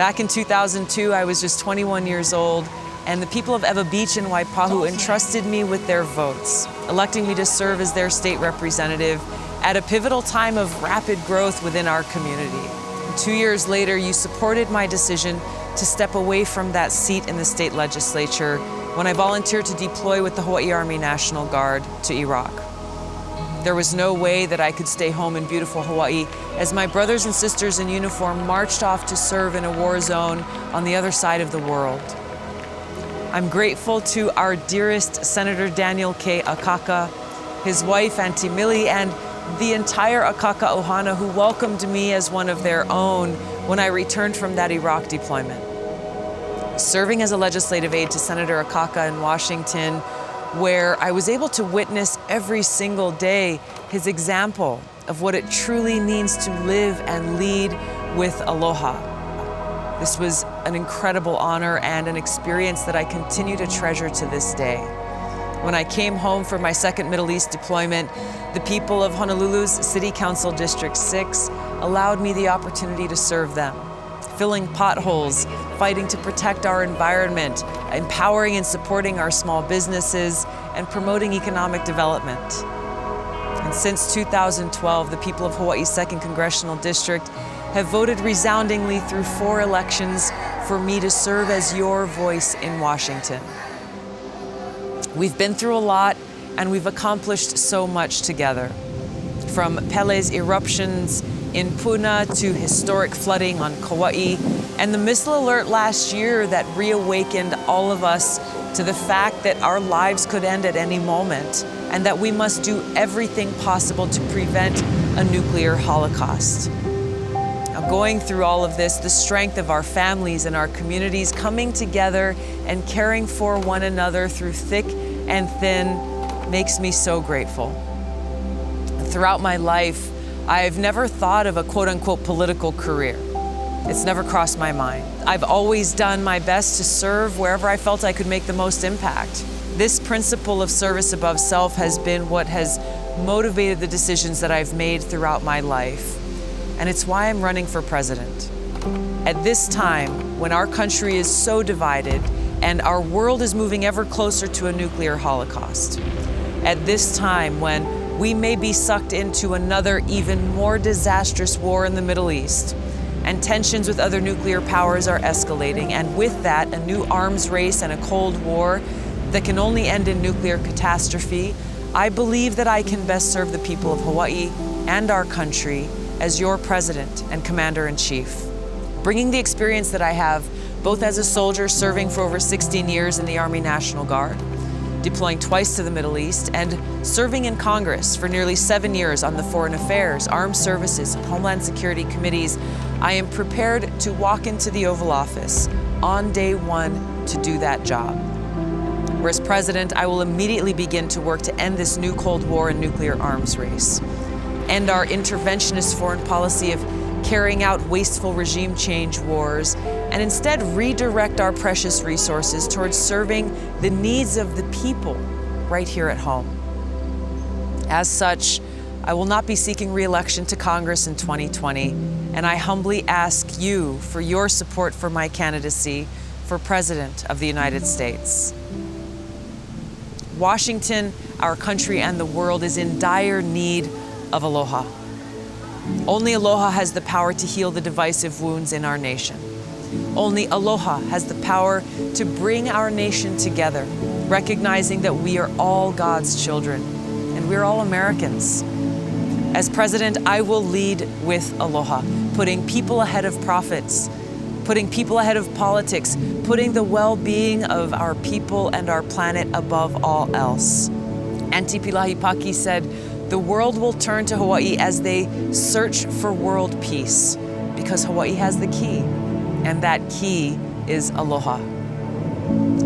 Back in 2002, I was just 21 years old, and the people of Ewa Beach in Waipahu entrusted me with their votes, electing me to serve as their state representative at a pivotal time of rapid growth within our community. 2 years later, you supported my decision to step away from that seat in the state legislature when I volunteered to deploy with the Hawaii Army National Guard to Iraq. There was no way that I could stay home in beautiful Hawaii as my brothers and sisters in uniform marched off to serve in a war zone on the other side of the world. I'm grateful to our dearest Senator Daniel K. Akaka, his wife Auntie Millie, and the entire Akaka Ohana who welcomed me as one of their own when I returned from that Iraq deployment. Serving as a legislative aide to Senator Akaka in Washington, where I was able to witness every single day his example of what it truly means to live and lead with aloha. This was an incredible honor and an experience that I continue to treasure to this day. When I came home for my second Middle East deployment, the people of Honolulu's City Council District 6 allowed me the opportunity to serve them, filling potholes, fighting to protect our environment, empowering and supporting our small businesses, and promoting economic development. And since 2012, the people of Hawaii's 2nd Congressional District have voted resoundingly through 4 elections for me to serve as your voice in Washington. We've been through a lot, and we've accomplished so much together. From Pele's eruptions in Puna to historic flooding on Kauai, and the missile alert last year that reawakened all of us to the fact that our lives could end at any moment and that we must do everything possible to prevent a nuclear holocaust. Now, going through all of this, the strength of our families and our communities coming together and caring for one another through thick and thin makes me so grateful. Throughout my life, I've never thought of a quote-unquote political career. It's never crossed my mind. I've always done my best to serve wherever I felt I could make the most impact. This principle of service above self has been what has motivated the decisions that I've made throughout my life. And it's why I'm running for president. At this time, when our country is so divided and our world is moving ever closer to a nuclear holocaust, at this time when we may be sucked into another even more disastrous war in the Middle East, and tensions with other nuclear powers are escalating, and with that, a new arms race and a Cold War that can only end in nuclear catastrophe, I believe that I can best serve the people of Hawaii and our country as your president and commander-in-chief, bringing the experience that I have, both as a soldier serving for over 16 years in the Army National Guard, deploying twice to the Middle East, and serving in Congress for nearly 7 years on the Foreign Affairs, Armed Services, and Homeland Security committees. I am prepared to walk into the Oval Office on day one to do that job. Whereas president, I will immediately begin to work to end this new Cold War and nuclear arms race, end our interventionist foreign policy of carrying out wasteful regime change wars, and instead redirect our precious resources towards serving the needs of the people right here at home. As such, I will not be seeking re-election to Congress in 2020, and I humbly ask you for your support for my candidacy for President of the United States. Washington, our country, and the world is in dire need of aloha. Only aloha has the power to heal the divisive wounds in our nation. Only aloha has the power to bring our nation together, recognizing that we are all God's children and we're all Americans. As president, I will lead with aloha, putting people ahead of profits, putting people ahead of politics, putting the well-being of our people and our planet above all else. Auntie Pilahipaki said, "The world will turn to Hawaii as they search for world peace, because Hawaii has the key, and that key is aloha."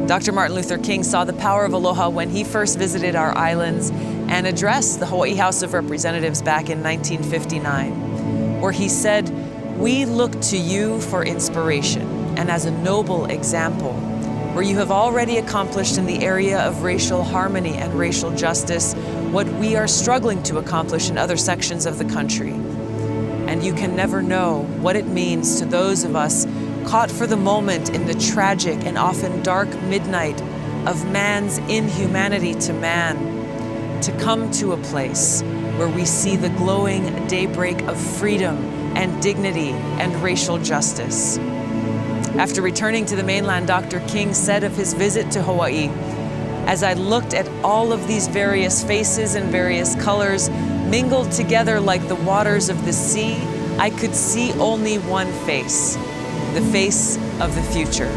Dr. Martin Luther King saw the power of aloha when he first visited our islands and addressed the Hawaii House of Representatives back in 1959, where he said, "We look to you for inspiration and as a noble example, where you have already accomplished in the area of racial harmony and racial justice what we are struggling to accomplish in other sections of the country. And you can never know what it means to those of us caught for the moment in the tragic and often dark midnight of man's inhumanity to man, to come to a place where we see the glowing daybreak of freedom and dignity and racial justice. After returning to the mainland, Dr. King said of his visit to Hawaii, "As I looked at all of these various faces and various colors mingled together like the waters of the sea, I could see only one face, the face of the future."